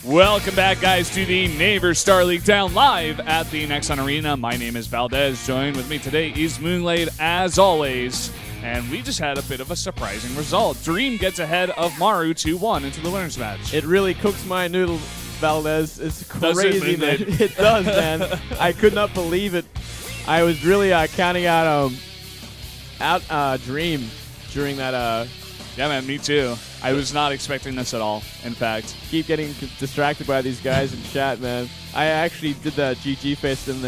Welcome back, guys, to the Neighbor Star League Down live at the Nexon Arena. My name is Valdez. Joined with me today is Moonglade, as always. And we just had a bit of a surprising result. Dream gets ahead of Maru 2-1 into the winners match. It really cooks my noodle, Valdez. It's crazy, man. It does, man. I could not believe it. I was really counting out Dream during that. Yeah, man, me too. I was not expecting this at all, in fact. Keep getting distracted by these guys in chat, man. I actually did that GG face, and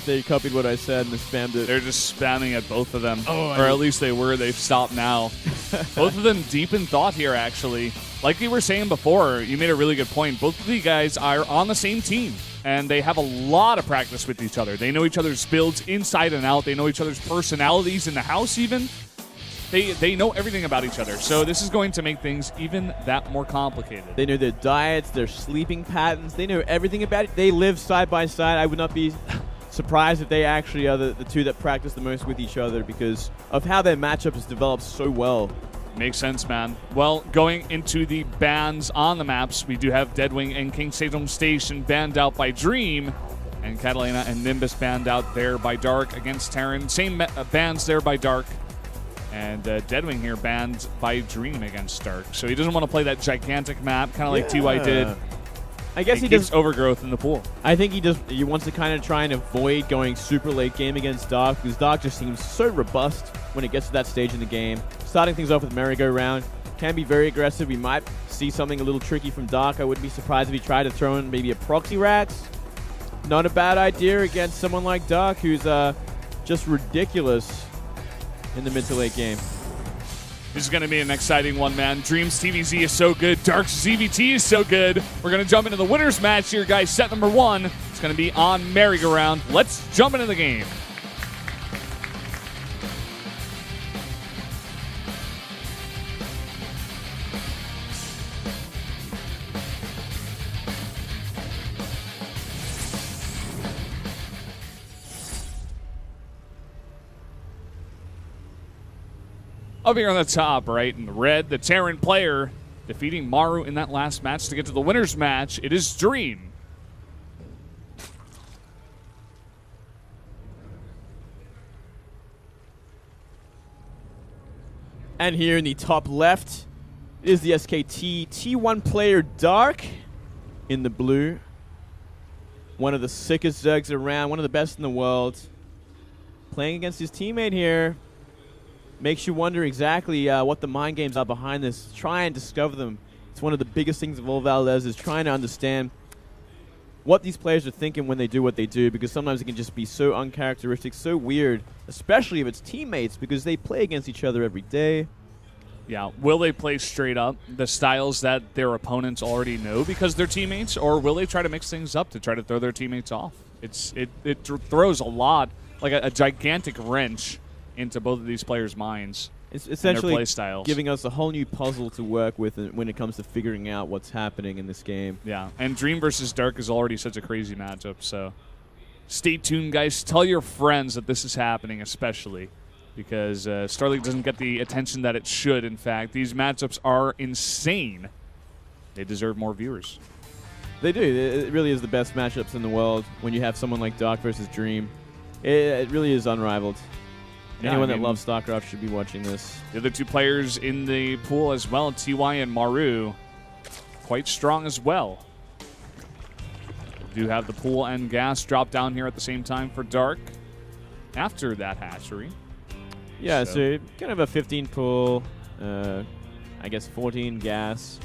they copied what I said and they spammed it. They're just spamming at both of them. Or at least they were. They've stopped now. Both of them deep in thought here, actually. Like we were saying before, you made a really good point. Both of the guys are on the same team, and they have a lot of practice with each other. They know each other's builds inside and out. They know each other's personalities in the house, even. They know everything about each other, so this is going to make things even that more complicated. They know their diets, their sleeping patterns. They know everything about it. They live side by side. I would not be surprised if they actually are the two that practice the most with each other because of how their matchup has developed so well. Makes sense, man. Well, going into the bans on the maps, we do have Deadwing and King Sejong Station banned out by Dream, and Catalina and Nimbus banned out there by Dark against Terran. Same bans there by Dark. And Deadwing here banned by Dream against Stark. So he doesn't want to play that gigantic map, kind of like TY did. I guess he keeps does overgrowth in the pool. I think he wants to kind of try and avoid going super late game against Dark because Dark just seems so robust when it gets to that stage in the game. Starting things off with merry-go-round can be very aggressive. We might see something a little tricky from Dark. I wouldn't be surprised if he tried to throw in maybe a proxy Rax. Not a bad idea against someone like Dark who's just ridiculous in the mid to late game. This is going to be an exciting one, man. Dream's TVZ is so good. Dark's ZVT is so good. We're going to jump into the winners match here, guys. Set number 1. It's going to be on merry-go-round. Let's jump into the game. Up here on the top, right in the red, the Terran player defeating Maru in that last match to get to the winners match. It is Dream. And here in the top left is the SKT T1 player Dark in the blue. One of the sickest Zergs around, one of the best in the world. Playing against his teammate here. Makes you wonder exactly what the mind games are behind this. Try and discover them. It's one of the biggest things of all Valdez is trying to understand what these players are thinking when they do what they do, because sometimes it can just be so uncharacteristic, so weird, especially if it's teammates, because they play against each other every day. Yeah, will they play straight up the styles that their opponents already know because they're teammates, or will they try to mix things up to try to throw their teammates off? It throws a lot, like a gigantic wrench into both of these players' minds. It's essentially play styles. Giving us a whole new puzzle to work with when it comes to figuring out what's happening in this game. Yeah, and Dream versus Dark is already such a crazy matchup, so stay tuned, guys. Tell your friends that this is happening, especially because Star League doesn't get the attention that it should, in fact. These matchups are insane. They deserve more viewers. They do. It really is the best matchups in the world when you have someone like Dark versus Dream. It really is unrivaled. Yeah, anyone that loves Starcraft should be watching this. The other two players in the pool as well, TY and Maru, quite strong as well. Do have the pool and gas drop down here at the same time for Dark after that hatchery. Yeah, so kind of a 15 pool, I guess 14 gas.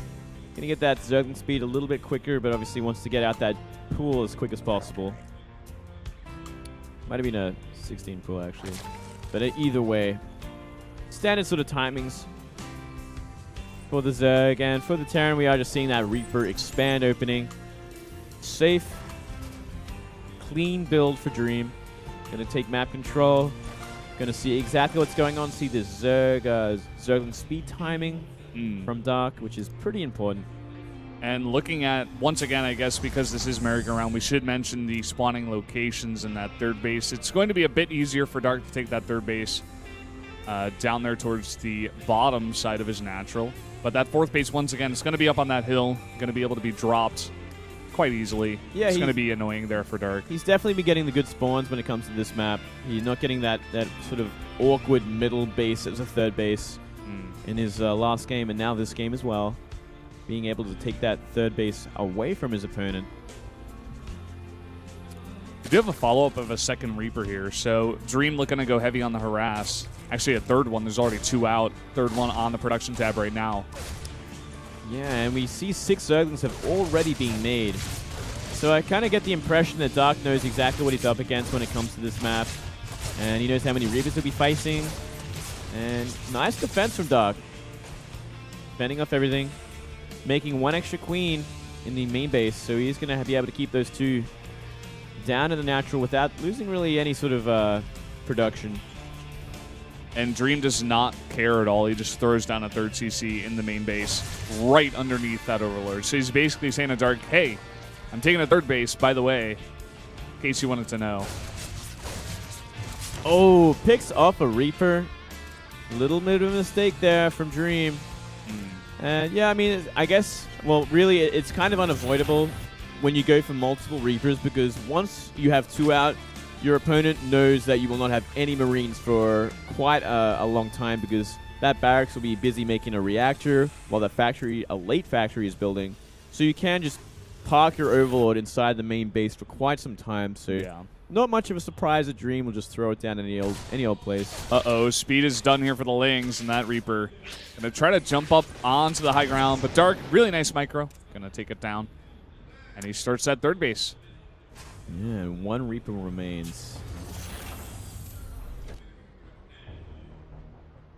Gonna get that Zergling speed a little bit quicker, but obviously wants to get out that pool as quick as possible. Might have been a 16 pool actually. But either way, standard sort of timings for the Zerg. And for the Terran, we are just seeing that Reaper expand opening. Safe, clean build for Dream. Going to take map control. Going to see exactly what's going on. See this Zergling speed timing from Dark, which is pretty important. And looking at, once again, I guess because this is merry-go-round, we should mention the spawning locations in that third base. It's going to be a bit easier for Dark to take that third base down there towards the bottom side of his natural. But that fourth base, once again, it's going to be up on that hill, going to be able to be dropped quite easily. Yeah, it's going to be annoying there for Dark. He's definitely been getting the good spawns when it comes to this map. He's not getting that sort of awkward middle base as a third base in his last game, and now this game as well. Being able to take that third base away from his opponent. We do have a follow-up of a second Reaper here, so Dream looking to go heavy on the harass. Actually, a third one. There's already 2 out. Third one on the production tab right now. Yeah, and we see 6 Zerglings have already been made. So I kind of get the impression that Dark knows exactly what he's up against when it comes to this map. And he knows how many Reapers he'll be facing. And nice defense from Dark. Fending off everything. Making 1 extra queen in the main base. So he's going to be able to keep those 2 down to the natural without losing really any sort of production. And Dream does not care at all. He just throws down a third CC in the main base right underneath that Overlord. So he's basically saying to Dark, hey, I'm taking a third base, by the way, in case you wanted to know. Oh, picks off a Reaper. Little bit of a mistake there from Dream. And yeah, I mean, I guess, well, really, it's kind of unavoidable when you go for multiple Reapers, because once you have 2 out, your opponent knows that you will not have any Marines for quite a long time, because that barracks will be busy making a reactor while the factory, a late factory, is building. So you can just park your Overlord inside the main base for quite some time. So yeah, not much of a surprise that Dream will just throw it down any old place. Uh-oh, speed is done here for the Lings, and that Reaper going to try to jump up onto the high ground. But Dark, really nice micro, going to take it down. And he starts that third base. Yeah, 1 Reaper remains.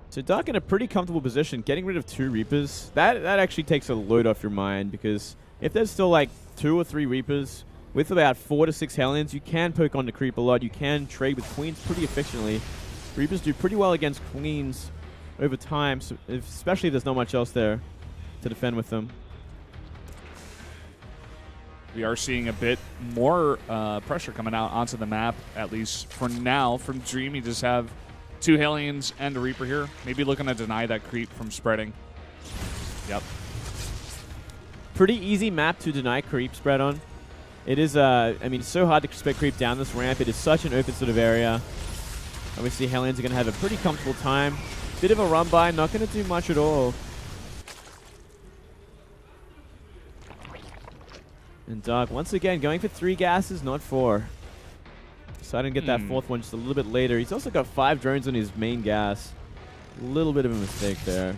So Dark in a pretty comfortable position, getting rid of 2 Reapers. That actually takes a load off your mind, because if there's still like 2 or 3 Reapers with about 4 to 6 Hellions, you can poke on the creep a lot. You can trade with Queens pretty efficiently. Reapers do pretty well against Queens over time, so especially if there's not much else there to defend with them. We are seeing a bit more pressure coming out onto the map, at least for now. From Dream, he just have 2 Hellions and a Reaper here. Maybe looking to deny that creep from spreading. Yep. Pretty easy map to deny creep spread on. It is, I mean, it's so hard to spread creep down this ramp. It is such an open sort of area. Obviously, Hellions are going to have a pretty comfortable time. Bit of a run by, not going to do much at all. And Dark, once again, going for 3 gases, not 4. Deciding to get that 4th one just a little bit later. He's also got 5 drones on his main gas. A little bit of a mistake there.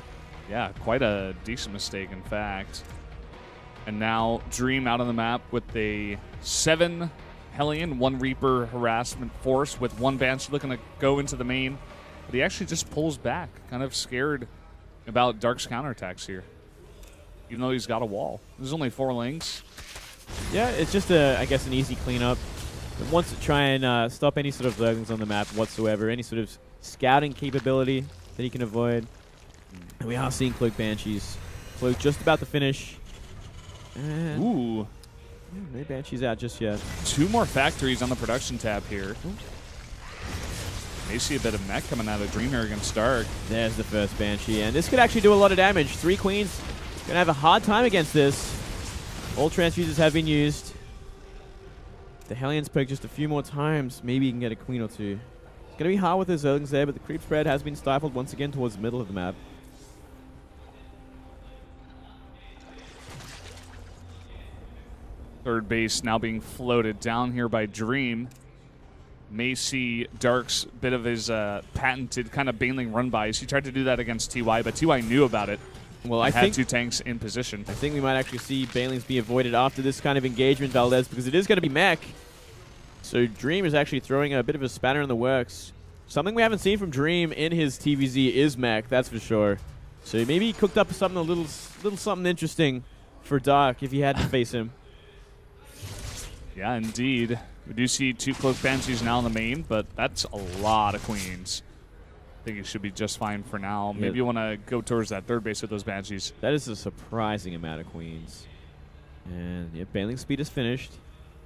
Yeah, quite a decent mistake, in fact. And now Dream out on the map with a 7 Hellion, 1 Reaper harassment force with 1 Banshee looking to go into the main. But he actually just pulls back, kind of scared about Dark's counterattacks here. Even though he's got a wall. There's only 4 Lings. Yeah, it's just, I guess, an easy cleanup. It wants to try and stop any sort of Zerglings on the map whatsoever, any sort of scouting capability that he can avoid. And we are seeing Cloak Banshees. Cloak just about to finish. And ooh. No Banshees out just yet. 2 more factories on the production tab here. May see a bit of mech coming out of Dream here against Dark. There's the first Banshee, and this could actually do a lot of damage. 3 Queens. Gonna have a hard time against this. All transfuses have been used. The Hellions poke just a few more times. Maybe he can get a Queen or 2. It's gonna be hard with the Zerglings there, but the creep spread has been stifled once again towards the middle of the map. Third base now being floated down here by Dream. May see Dark's bit of his patented kind of Baneling run-bys. He tried to do that against TY, but TY knew about it. Well, I had think 2 tanks in position. I think we might actually see Banelings be avoided after this kind of engagement, Valdez, because it is going to be mech. So Dream is actually throwing a bit of a spanner in the works. Something we haven't seen from Dream in his TVZ is mech, that's for sure. So maybe he cooked up something a little something interesting for Dark if he had to face him. Yeah, indeed. We do see 2 Cloak Banshees now in the main, but that's a lot of Queens. I think it should be just fine for now. Maybe you want to go towards that third base with those Banshees. That is a surprising amount of Queens. And yeah, Baneling speed is finished.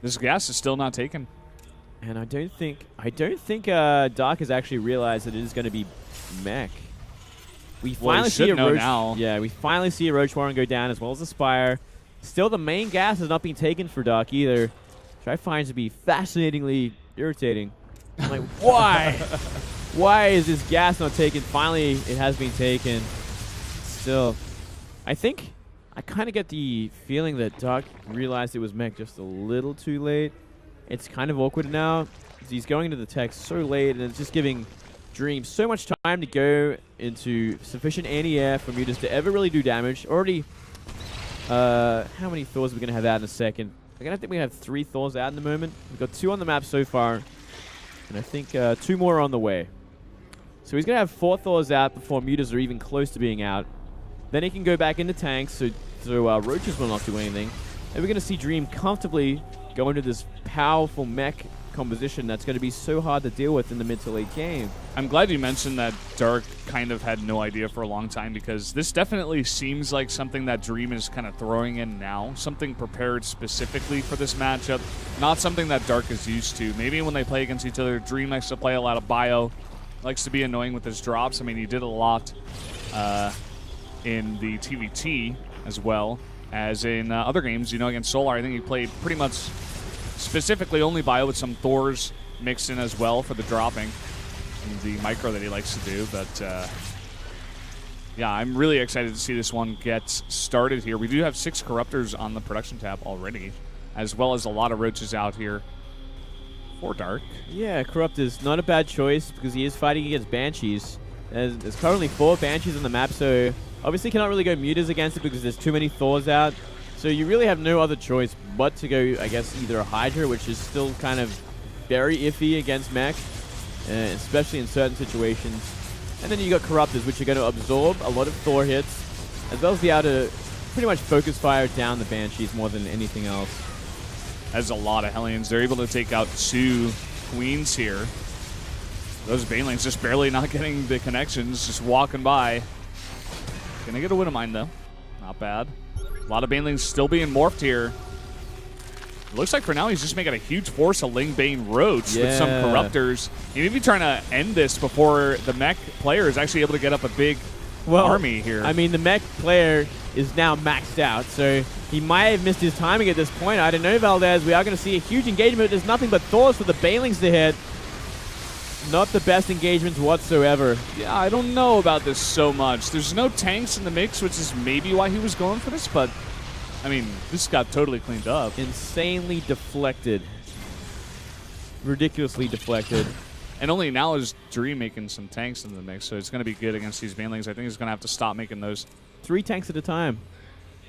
This gas is still not taken. And I don't think Dark has actually realized that it is going to be mech. We finally see a Roach. Now. Yeah, we finally see a Roach Warren go down as well as the Spire. Still, the main gas has not been taken for Dark either, which I find to be fascinatingly irritating. I'm like, why? Why is this gas not taken? Finally, it has been taken. Still, I think I kind of get the feeling that Dark realized it was mech just a little too late. It's kind of awkward now. He's going into the tech so late, and it's just giving Dream so much time to go into sufficient anti-air for Mutas to ever really do damage. Already, how many Thors are we going to have out in a second? I think we have 3 Thors out in the moment. We've got 2 on the map so far, and I think 2 more are on the way. So he's going to have 4 Thors out before Mutas are even close to being out. Then he can go back into tanks, so Roaches will not do anything. And we're going to see Dream comfortably go into this powerful mech composition that's going to be so hard to deal with in the mid to late game. I'm glad you mentioned that Dark kind of had no idea for a long time, because this definitely seems like something that Dream is kind of throwing in now, something prepared specifically for this matchup, not something that Dark is used to. Maybe when they play against each other, Dream likes to play a lot of bio, likes to be annoying with his drops. I mean, he did a lot in the TVT as well as in other games, against Solar. I think he played pretty much specifically only bio with some Thors mixed in as well for the dropping and the micro that he likes to do. But yeah, I'm really excited to see this one get started here. We do have 6 Corruptors on the production tab already, as well as a lot of Roaches out here for Dark. Yeah, Corrupt is not a bad choice because he is fighting against Banshees. There's currently 4 Banshees on the map, so obviously cannot really go Mutas against it because there's too many Thors out. So you really have no other choice but to go, I guess, either a Hydra, which is still kind of very iffy against mech, especially in certain situations. And then you got Corruptors, which are going to absorb a lot of Thor hits, as well as be able to pretty much focus fire down the Banshees more than anything else. That's a lot of Hellions. They're able to take out 2 Queens here. Those Banelings just barely not getting the connections, just walking by. Gonna get a Widowmine though. Not bad. A lot of Banelings still being morphed here. It looks like for now he's just making a huge force of Ling Bane Roach with some Corruptors. He may be trying to end this before the mech player is actually able to get up a big army here. I mean, the mech player is now maxed out, so he might have missed his timing at this point. I don't know, Valdez. We are going to see a huge engagement. There's nothing but Thors for the Banelings to hit. Not the best engagements whatsoever. Yeah, I don't know about this so much. There's no tanks in the mix, which is maybe why he was going for this, but I mean, this got totally cleaned up. Insanely deflected. Ridiculously deflected. And only now is Dream making some tanks in the mix, so it's going to be good against these Banelings. I think he's going to have to stop making those. 3 tanks at a time.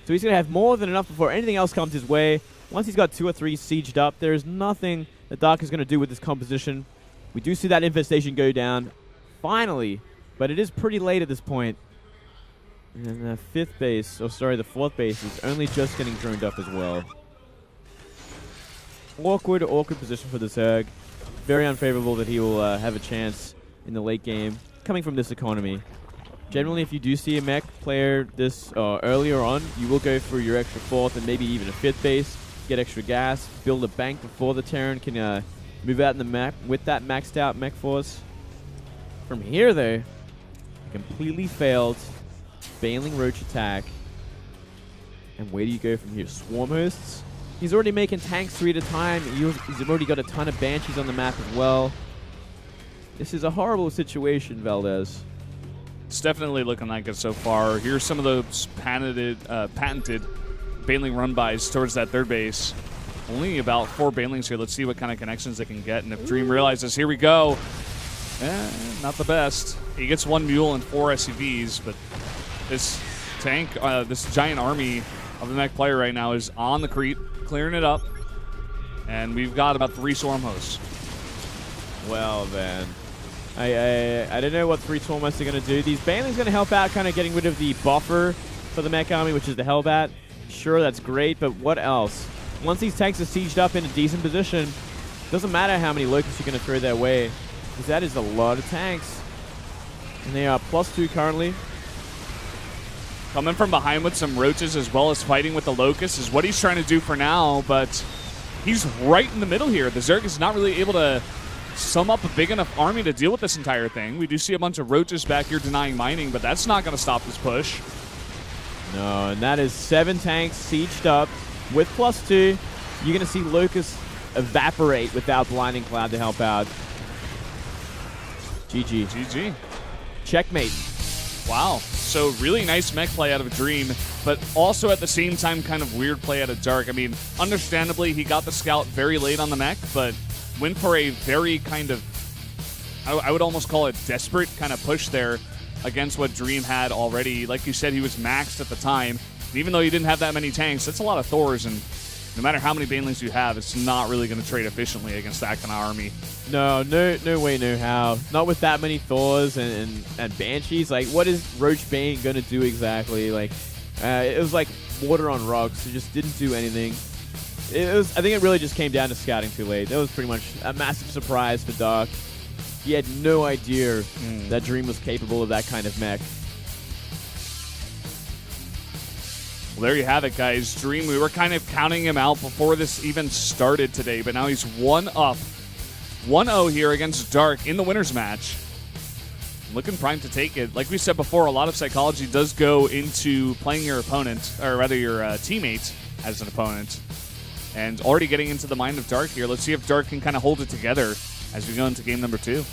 So he's going to have more than enough before anything else comes his way. Once he's got 2 or 3 sieged up, there is nothing that Dark is going to do with this composition. We do see that infestation go down, finally, but it is pretty late at this point. And the 5th base, or sorry, the 4th base is only just getting droned up as well. Awkward position for the Zerg. Very unfavorable that he will have a chance in the late game, coming from this economy. Generally, if you do see a mech player this earlier on, you will go for your extra 4th and maybe even a 5th base, get extra gas, build a bank before the Terran can move out in the map with that maxed out mech force. From here, though, completely failed Baneling Roach attack. And where do you go from here? Swarm hosts? He's already making tanks 3 at a time. He's already got a ton of Banshees on the map as well. This is a horrible situation, Valdez. It's definitely looking like it so far. Here's some of those patented Baneling run-bys towards that 3rd base. Only about 4 Banelings here. Let's see what kind of connections they can get. And if Dream realizes, here we go. Not the best. He gets 1 Mule and 4 SCVs, but this tank, this giant army of the mech player right now is on the creep, clearing it up. And we've got about 3 Swarm hosts. Well, then. I don't know what 3 Swarm hosts are going to do. These Banelings going to help out kind of getting rid of the buffer for the mech army, which is the Hellbat. Sure, that's great, but what else? Once these tanks are sieged up in a decent position, doesn't matter how many locusts you're going to throw their way, because that is a lot of tanks. And they are +2 currently. Coming from behind with some Roaches as well as fighting with the locusts is what he's trying to do for now, but he's right in the middle here. The Zerg is not really able to sum up a big enough army to deal with this entire thing. We do see a bunch of Roaches back here denying mining, but that's not going to stop this push. No, and that is 7 tanks sieged up with +2. You're going to see Lucas evaporate without Blinding Cloud to help out. GG. GG. Checkmate. Wow. So really nice mech play out of Dream, but also at the same time kind of weird play out of Dark. I mean, understandably, he got the scout very late on the mech, but went for a very kind of, I would almost call it desperate kind of push there against what Dream had already. Like you said, he was maxed at the time. And even though he didn't have that many tanks, that's a lot of Thors, and no matter how many Banelings you have, it's not really going to trade efficiently against that kind of army. No way, no how. Not with that many Thors and Banshees. Like, what is Roach Bane going to do exactly? Like, it was like water on rocks. It just didn't do anything. I think it really just came down to scouting too late. That was pretty much a massive surprise for Dark. He had no idea that Dream was capable of that kind of mech. Well, there you have it, guys. Dream, we were kind of counting him out before this even started today, but now he's 1-up. 1-0 here against Dark in the winner's match. Looking primed to take it. Like we said before, a lot of psychology does go into playing your opponent, or rather your teammate as an opponent. And already getting into the mind of Dark here. Let's see if Dark can kind of hold it together as we go into game number 2.